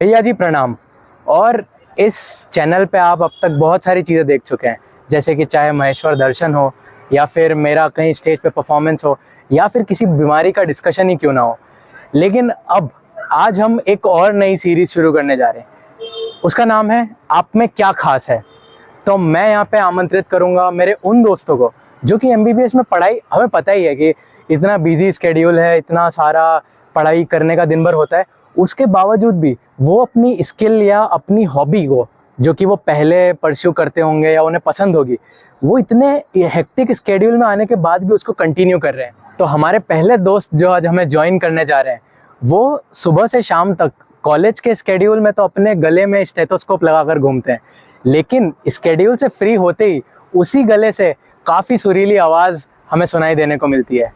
भैया जी प्रणाम। और इस चैनल पे आप अब तक बहुत सारी चीज़ें देख चुके हैं, जैसे कि चाहे महेश्वर दर्शन हो या फिर मेरा कहीं स्टेज पे परफॉर्मेंस हो या फिर किसी बीमारी का डिस्कशन ही क्यों ना हो। लेकिन अब आज हम एक और नई सीरीज़ शुरू करने जा रहे हैं, उसका नाम है आप में क्या खास है। तो मैं यहाँ पे आमंत्रित करूँगा मेरे उन दोस्तों को जो कि एमबीबीएस में पढ़ाई, हमें पता ही है कि इतना बिजी स्केड्यूल है, इतना सारा पढ़ाई करने का दिन भर होता है, उसके बावजूद भी वो अपनी स्किल या अपनी हॉबी को, जो कि वो पहले परस्यू करते होंगे या उन्हें पसंद होगी, वो इतने हेक्टिक स्केड्यूल में आने के बाद भी उसको कंटिन्यू कर रहे हैं। तो हमारे पहले दोस्त जो आज हमें ज्वाइन करने जा रहे हैं, वो सुबह से शाम तक कॉलेज के स्केड्यूल में तो अपने गले में स्टेथोस्कोप लगाकर घूमते हैं, लेकिन स्केड्यूल से फ्री होते ही उसी गले से काफ़ी सुरीली आवाज़ हमें सुनाई देने को मिलती है।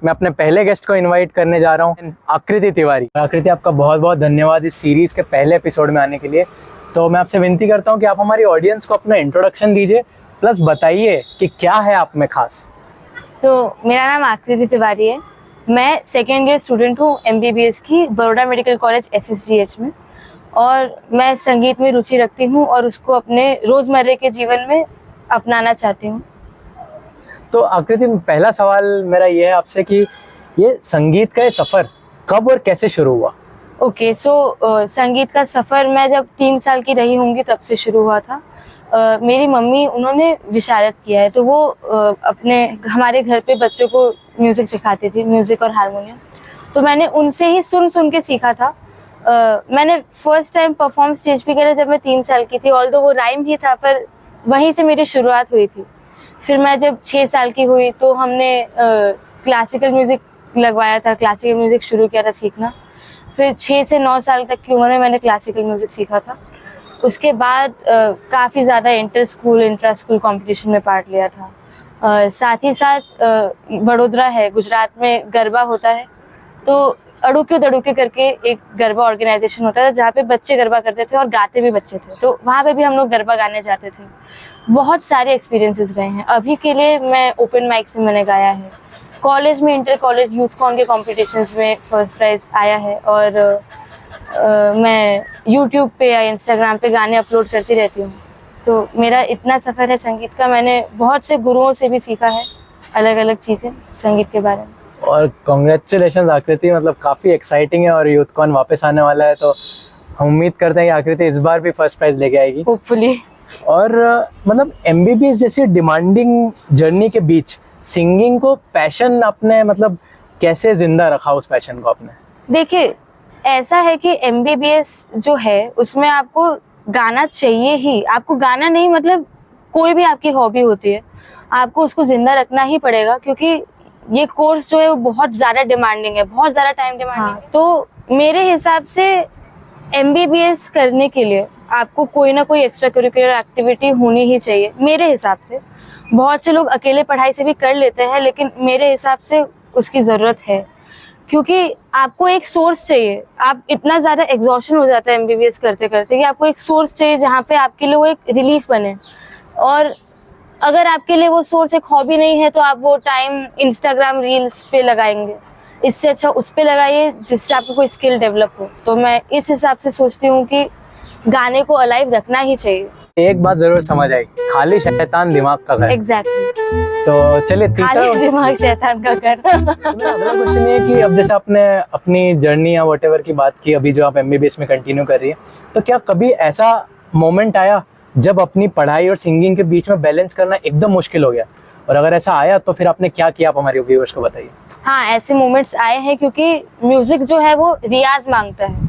मैं अपने पहले गेस्ट को इनवाइट करने जा रहा हूँ, आकृति तिवारी। आकृति, आपका बहुत बहुत धन्यवाद इस सीरीज़ के पहले एपिसोड में आने के लिए। तो मैं आपसे विनती करता हूँ कि आप हमारी ऑडियंस को अपना इंट्रोडक्शन दीजिए, प्लस बताइए कि क्या है आप में खास। तो मेरा नाम आकृति तिवारी है। मैं सेकेंड ईयर स्टूडेंट हूँ एमबीबीएस की बड़ौदा मेडिकल कॉलेज SSGH में, और मैं संगीत में रुचि रखती हूँ और उसको अपने रोज़मर्रे के जीवन में अपनाना चाहती हूँ। तो आकृति, पहला सवाल मेरा ये है आपसे कि ये संगीत का ये सफ़र कब और कैसे शुरू हुआ? ओके, सो संगीत का सफ़र मैं जब 3 साल की रही होंगी तब से शुरू हुआ था। मेरी मम्मी, उन्होंने विशारद किया है, तो वो अपने हमारे घर पे बच्चों को म्यूज़िक सिखाती थी, म्यूज़िक और हारमोनियम। तो मैंने उनसे ही सुन सुन के सीखा था। मैंने फर्स्ट टाइम परफॉर्म स्टेज पे किया जब मैं 3 साल की थी, ऑल्दो वो राइम ही था, पर वहीं से मेरी शुरुआत हुई थी। फिर मैं जब 6 साल की हुई तो हमने क्लासिकल म्यूज़िक लगवाया था, क्लासिकल म्यूज़िक शुरू किया था सीखना। फिर 6 से 9 साल तक की उम्र में मैंने क्लासिकल म्यूज़िक सीखा था। उसके बाद काफ़ी ज़्यादा inter school intra school competition में पार्ट लिया था। साथ ही साथ वडोदरा है, गुजरात में गरबा होता है, तो अड़ूके दड़ूके करके एक गरबा ऑर्गेनाइजेशन होता था जहाँ पे बच्चे गरबा करते थे और गाते भी बच्चे थे, तो वहाँ पे भी हम लोग गरबा गाने जाते थे। बहुत सारे एक्सपीरियंसेस रहे हैं। अभी के लिए मैं ओपन माइक्स में मैंने गाया है, कॉलेज में इंटर कॉलेज यूथ कॉन के कॉम्पिटिशन्स में फर्स्ट प्राइज़ आया है, और मैं यूट्यूब पे या इंस्टाग्राम पे गाने अपलोड करती रहती हूँ। तो मेरा इतना सफ़र है संगीत का। मैंने बहुत से गुरुओं से भी सीखा है अलग अलग चीज़ें संगीत के बारे में। और कॉन्ग्रेचुलेशन आकृति, मतलब काफ़ी एक्साइटिंग है और यूथ कॉन वापस आने वाला है, तो हम उम्मीद करते हैं कि आकृति इस बार भी फर्स्ट प्राइज़ लेके आएगी, होपफुली। और मतलब एमबीबीएस जैसी डिमांडिंग जर्नी के बीच सिंगिंग को पैशन आपने मतलब कैसे जिंदा रखा, उस पैशन को आपने? देखिए, ऐसा है कि एमबीबीएस जो है उसमें आपको गाना चाहिए ही। आपको गाना नहीं, मतलब कोई भी आपकी हॉबी होती है, आपको उसको जिंदा रखना ही पड़ेगा, क्योंकि ये कोर्स जो है वो बहुत ज़्यादा डिमांडिंग है, बहुत ज़्यादा टाइम डिमांडिंग है। तो मेरे हिसाब से एमबीबीएस करने के लिए आपको कोई ना कोई एक्स्ट्रा करिकुलर एक्टिविटी होनी ही चाहिए, मेरे हिसाब से। बहुत से लोग अकेले पढ़ाई से भी कर लेते हैं, लेकिन मेरे हिसाब से उसकी ज़रूरत है, क्योंकि आपको एक सोर्स चाहिए। आप इतना ज़्यादा एग्जॉशन हो जाता है एमबीबीएस करते करते कि आपको एक सोर्स चाहिए जहाँ पे आपके लिए वो एक रिलीफ बने। और अगर आपके लिए वो सोर्स एक हॉबी नहीं है तो आप वो टाइम इंस्टाग्राम रील्स पे लगाएंगे। इससे अच्छा उस पे लगाइए जिससे आपको कोई स्किल डेवलप हो। तो मैं इस हिसाब से सोचती हूँ कि गाने को अलाइव रखना ही चाहिए। एक बात जरूर समझ आई, खाली शैतान दिमाग का घर। एग्जैक्टली। तो चलिए तीसरा दिमाग शैतान का घर। अगला क्वेश्चन ये कि अब जैसे आपने अपनी जर्नी या व्हाटएवर की बात की, अभी जो आप एमबीबीएस में कंटिन्यू कर रही है, तो क्या कभी ऐसा मोमेंट आया जब अपनी पढ़ाई और सिंगिंग के बीच में बैलेंस करना एकदम मुश्किल हो गया, और अगर ऐसा आया तो फिर आपने क्या किया, आप हमारे व्यूअर्स को बताइए। हाँ, ऐसे मोमेंट्स आए हैं, क्योंकि म्यूजिक जो है वो रियाज मांगता है।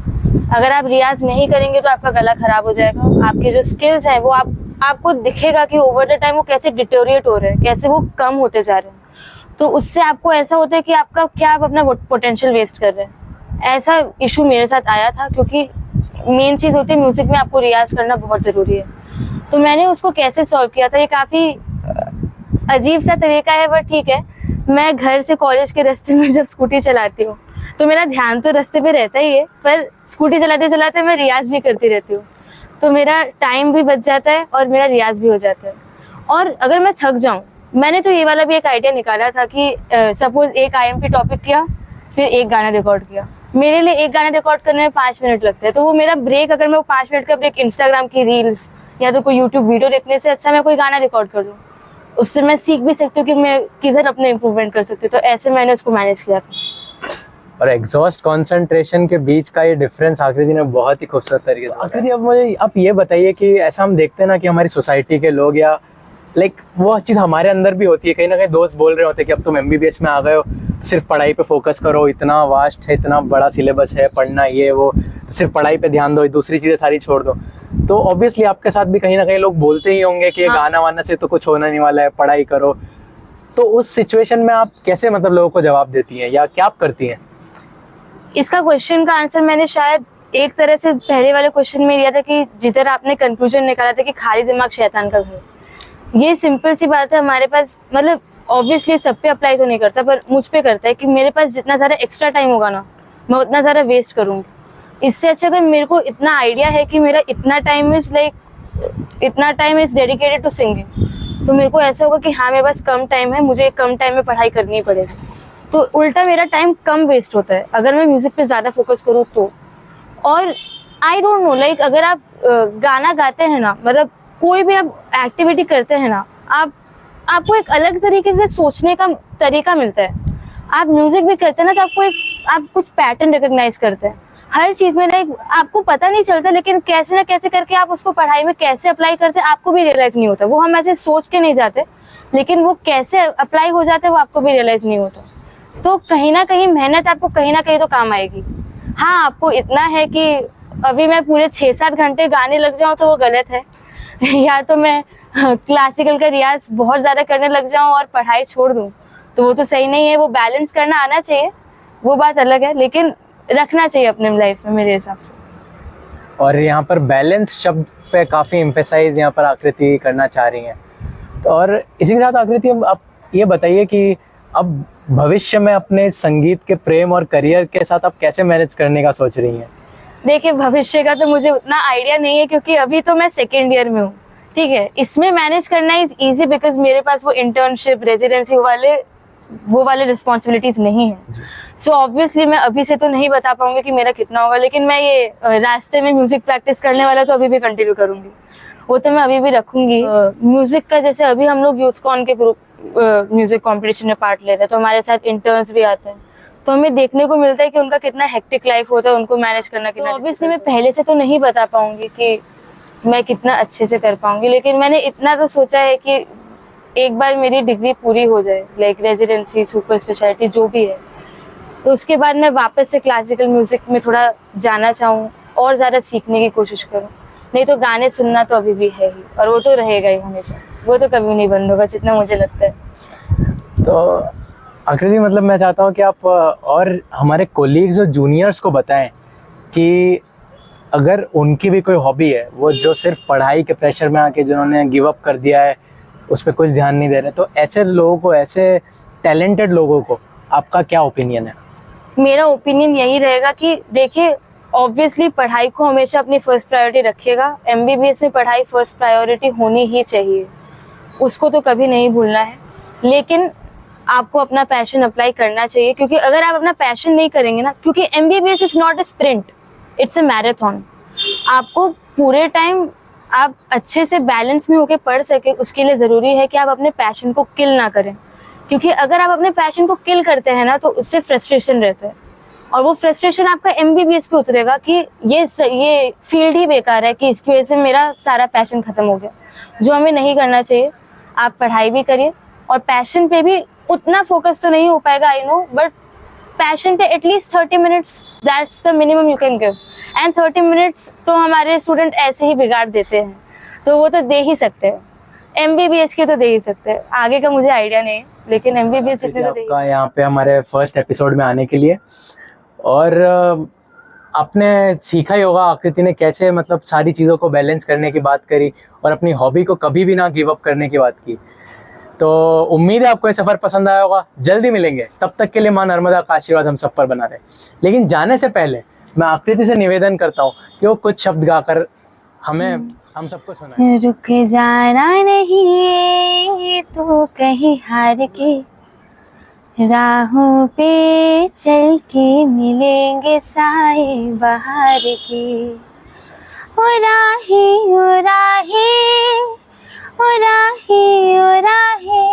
अगर आप रियाज नहीं करेंगे तो आपका गला खराब हो जाएगा। आपके जो स्किल्स हैं वो आपको दिखेगा कि ओवर द टाइम वो कैसे डिटेरियोरेट हो रहे हैं, कैसे वो कम होते जा रहे हैं। तो उससे आपको ऐसा होता है कि आप अपना पोटेंशियल वेस्ट कर रहे हैं। ऐसा इशू मेरे साथ आया था, क्योंकि मेन चीज़ होती है म्यूजिक में आपको रियाज करना बहुत ज़रूरी है। तो मैंने उसको कैसे सॉल्व किया था, ये काफ़ी अजीब सा तरीका है, बट ठीक है। मैं घर से कॉलेज के रास्ते में जब स्कूटी चलाती हूँ तो मेरा ध्यान तो रास्ते पे रहता ही है, पर स्कूटी चलाते चलाते मैं रियाज भी करती रहती हूँ। तो मेरा टाइम भी बच जाता है और मेरा रियाज भी हो जाता है। और अगर मैं थक जाऊँ, मैंने तो ये वाला भी एक आइडिया निकाला था कि सपोज एक IMP टॉपिक किया, फिर एक गाना रिकॉर्ड किया, मेरे लिए एक गाना रिकॉर्ड करने में 5 मिनट लगते हैं, तो वो मेरा ब्रेक, अगर मैं वो 5 मिनट का ब्रेक इंस्टाग्राम की रील्स या तो कोई यूट्यूब वीडियो देखने से अच्छा मैं कोई गाना रिकॉर्ड कर लूँ, उससे मैं सीख भी सकती हूँ कि मैं किधर अपने इम्प्रूवमेंट कर सकती हूँ। तो ऐसे मैंने उसको मैनेज किया था। और एग्जॉस्ट कंसंट्रेशन के बीच का ये डिफरेंस आकृति ने बहुत ही खूबसूरत तरीके से आकृति, अब मुझे आप ये बताइए कि ऐसा हम देखते हैं ना कि हमारी सोसाइटी के लोग या लाइक वो चीज़ हमारे अंदर भी होती है, कहीं ना कहीं दोस्त बोल रहे होते हैं कि अब तुम एमबीबीएस में आ गए हो, सिर्फ पढ़ाई पे फोकस करो, इतना वास्ट है, इतना बड़ा सिलेबस है, पढ़ना ये वो, तो सिर्फ पढ़ाई पे ध्यान दो, दूसरी चीज़ें सारी छोड़ दो। तो ऑब्वियसली आपके साथ भी कहीं ना कहीं लोग बोलते ही होंगे कि ये गाना वाना से तो कुछ होना नहीं वाला है, पढ़ाई करो। तो उस सिचुएशन में आप कैसे मतलब लोगों को जवाब देती हैं या क्या आप करती हैं? इसका क्वेश्चन का आंसर मैंने शायद एक तरह से पहले वाले क्वेश्चन में दिया था कि जिधर आपने कंक्लूजन निकाला था कि खाली दिमाग शैतान का घर। ये सिंपल सी बात है हमारे पास, मतलब ऑब्वियसली सब पे अप्लाई तो नहीं करता पर मुझ पे करता है कि मेरे पास जितना ज़्यादा एक्स्ट्रा टाइम होगा ना, मैं उतना ज़्यादा वेस्ट करूँगी। इससे अच्छा अगर मेरे को इतना आइडिया है कि मेरा इतना time is dedicated to singing, तो मेरे को ऐसा होगा कि हाँ मेरे पास कम टाइम है, मुझे कम टाइम में पढ़ाई करनी ही पड़ेगी, तो उल्टा मेरा टाइम कम वेस्ट होता है अगर मैं म्यूज़िक पे ज़्यादा फोकस करूँ तो। और आई डोंट नो, लाइक अगर आप गाना गाते हैं ना, मतलब कोई भी आप एक्टिविटी करते हैं ना, आपको एक अलग तरीके से सोचने का तरीका मिलता है। आप म्यूजिक भी करते हैं ना, तो आप कुछ पैटर्न रिकॉग्नाइज करते हैं हर चीज में, लाइक आपको पता नहीं चलता लेकिन कैसे ना कैसे करके आप उसको पढ़ाई में कैसे अप्लाई करते हैं आपको भी रियलाइज नहीं होता। वो हम ऐसे सोच के नहीं जाते, लेकिन वो कैसे अप्लाई हो जाता है वो आपको भी रियलाइज नहीं होता। तो कहीं ना कहीं मेहनत आपको कहीं ना कहीं तो काम आएगी। हाँ, आपको इतना है कि अभी मैं पूरे 6-7 घंटे गाने लग जाऊँ तो वो गलत है या तो मैं क्लासिकल का रियाज बहुत ज़्यादा करने लग जाऊँ और पढ़ाई छोड़ दूँ, तो वो तो सही नहीं है। वो बैलेंस करना आना चाहिए, वो बात अलग है, लेकिन रखना चाहिए अपने लाइफ में मेरे हिसाब से। और यहाँ पर बैलेंस शब्द पे काफ़ी एम्फेसाइज यहाँ पर आकृति करना चाह रही हैं। तो और इसी के साथ आकृति अब आप ये बताइए कि अब भविष्य में अपने संगीत के प्रेम और करियर के साथ आप कैसे मैनेज करने का सोच रही हैं? देखिए, भविष्य का तो मुझे उतना आइडिया नहीं है क्योंकि अभी तो मैं 2nd ईयर में हूँ, ठीक है। इसमें मैनेज करना इज ईजी बिकॉज मेरे पास वो इंटर्नशिप, रेजिडेंसी वो वाले रिस्पॉन्सिबिलिटीज नहीं है। सो ऑब्वियसली मैं अभी से तो नहीं बता पाऊंगी कि मेरा कितना होगा, लेकिन मैं ये रास्ते में म्यूजिक प्रैक्टिस करने वाला तो अभी भी कंटिन्यू करूंगी, वो तो मैं अभी भी रखूंगी। म्यूजिक का जैसे अभी हम लोग यूथ कॉन के ग्रुप म्यूजिक कंपटीशन में पार्ट ले रहे हैं, तो हमारे साथ इंटर्न्स भी आते हैं, तो हमें देखने को मिलता है कि उनका कितना हेक्टिक लाइफ होता है, उनको मैनेज करना कितना। ऑब्वियसली मैं पहले से तो नहीं बता पाऊंगी कि मैं कितना अच्छे से कर पाऊंगी, लेकिन मैंने इतना तो सोचा है कि एक बार मेरी डिग्री पूरी हो जाए, लाइक रेजिडेंसी, सुपर स्पेशलिटी जो भी है, तो उसके बाद मैं वापस से क्लासिकल म्यूजिक में थोड़ा जाना चाहूँ और ज़्यादा सीखने की कोशिश करूँ। नहीं तो गाने सुनना तो अभी भी है ही, और वो तो रहेगा ही हमेशा, वो तो कभी नहीं बंद होगा जितना मुझे लगता है। तो आकृति, मतलब मैं चाहता हूँ कि आप और हमारे कोलीग्स और जूनियर्स को बताएं कि अगर उनकी भी कोई हॉबी है, वो जो सिर्फ पढ़ाई के प्रेशर में आके जिन्होंने गिव अप कर दिया है, उस पर कुछ ध्यान नहीं दे रहे, तो ऐसे लोगों को, ऐसे टैलेंटेड लोगों को आपका क्या ओपिनियन है? मेरा ओपिनियन यही रहेगा कि देखिए, ऑब्वियसली पढ़ाई को हमेशा अपनी फर्स्ट प्रायोरिटी रखिएगा। एमबीबीएस में पढ़ाई फर्स्ट प्रायोरिटी होनी ही चाहिए, उसको तो कभी नहीं भूलना है, लेकिन आपको अपना पैशन अप्लाई करना चाहिए, क्योंकि अगर आप अपना पैशन नहीं करेंगे ना, क्योंकि MBBS is not a sprint, it's a marathon. आपको पूरे टाइम आप अच्छे से बैलेंस में होकर पढ़ सके, उसके लिए ज़रूरी है कि आप अपने पैशन को किल ना करें, क्योंकि अगर आप अपने पैशन को किल करते हैं ना तो उससे फ्रस्ट्रेशन रहता है, और वो फ्रस्ट्रेशन आपका एमबीबीएस पे उतरेगा कि ये फील्ड ही बेकार है, कि इसकी वजह से मेरा सारा पैशन खत्म हो गया, जो हमें नहीं करना चाहिए। आप पढ़ाई भी करिए और पैशन पे भी उतना फोकस तो नहीं हो पाएगा, आई नो, बट पैशन पे at least 30 minutes, that's the minimum you can give. And 30 minutes तो हमारे स्टूडेंट ऐसे ही बिगाड़ देते हैं, तो वो तो दे ही सकते हैं, एमबीबीएस के तो दे ही सकते हैं, आगे का मुझे आइडिया नहीं है, लेकिन एमबीबीएस जितने तो दे ही सकते हैं। यहाँ पे हमारे फर्स्ट एपिसोड में आने के लिए, और आपने सीखा ही होगा आकृति ने कैसे मतलब सारी चीज़ों को बैलेंस करने की बात करी और अपनी हॉबी को कभी भी ना गिव अप करने की बात की। तो उम्मीद है आपको ये सफ़र पसंद आया होगा। जल्दी मिलेंगे, तब तक के लिए माँ नर्मदा का आशीर्वाद हम सब पर बना रहे। लेकिन जाने से पहले मैं आकृति से निवेदन करता हूँ कि वो कुछ शब्द गाकर हम सबको सुनाए। रुक जाना नहीं तो कहीं हार के, राहों पे चल के मिलेंगे साए बाहर के, ओ राही ओ राही ओ राही ओ राही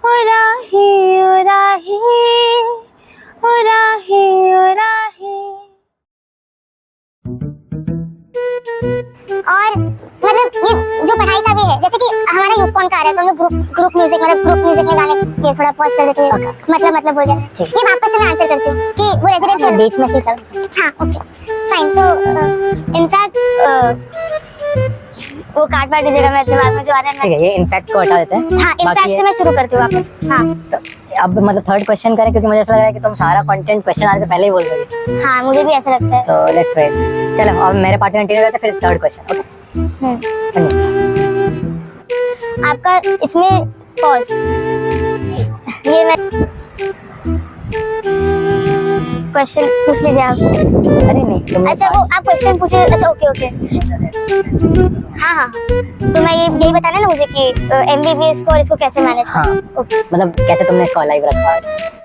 ओ राही ओ राही ओ राही ओ राही। और मतलब ये जो पढ़ाई का भी है, जैसे कि हमारा यूथ कॉन का आ रहा है तो हम लोग ग्रुप म्यूजिक में गाने ये थोड़ा पॉज कर देते हैं, मतलब बोल जाते हैं। ये वापस से मैं आंसर करती हूँ कि वो रेजिडेंशियल बीच में से चल। हाँ ओके फाइन। सो इनफैक्ट वो काट पाट दीजिएगा, मैं दिमाग में जो आ रहा है ना। ठीक है, ये इनफैक्ट को हटा देते हैं। हाँ इनफैक्ट से मैं शुरू करती हूँ वापस। हाँ तो अब मतलब थर्ड क्वेश्चन करें, क्योंकि मुझे ऐसा लग रहा है कि तुम सारा कंटेंट क्वेश्चन आने से पहले ही बोल दोगे। हाँ मुझे भी ऐसा लगता है। तो लेट्स वेट। चलो अब मेरे पार्ट कंटिन्यू करते हैं, फिर थर्ड क्वेश्चन। ओके आपका इसमें पॉज, ये मैं क्वेश्चन पूछ लीजिए आप। अरे नहीं तुम अच्छा वो आप क्वेश्चन पूछे। अच्छा ओके हाँ हाँ तो मैं यही बताना ना मुझे कि MBBS को और इसको कैसे मैनेज हाँ ओके मतलब कैसे तुमने इसको अलाइव रखा।